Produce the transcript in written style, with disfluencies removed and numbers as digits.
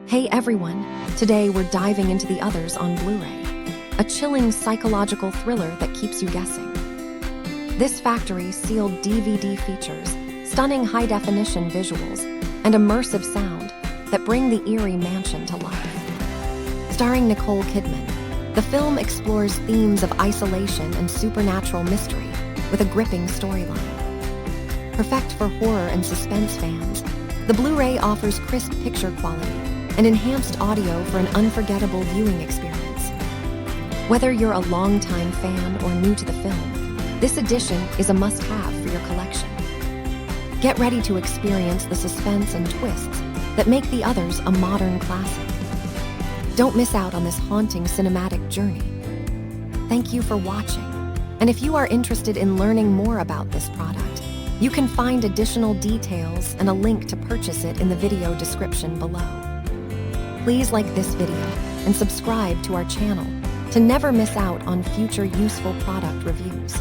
Hey everyone, today we're diving into the Others on Blu-ray, a chilling psychological thriller that keeps you guessing. This factory-sealed DVD features stunning high-definition visuals and immersive sound that bring the eerie mansion to life. Starring Nicole Kidman, the film explores themes of isolation and supernatural mystery with a gripping storyline. Perfect for horror and suspense fans, the Blu-ray offers crisp picture quality and enhanced audio for an unforgettable viewing experience. Whether you're a longtime fan or new to the film, this edition is a must-have for your collection. Get ready to experience the suspense and twists that make The Others a modern classic. Don't miss out on this haunting cinematic journey. Thank you for watching, and if you are interested in learning more about this product, you can find additional details and a link to purchase it in the video description below. Please like this video and subscribe to our channel to never miss out on future useful product reviews.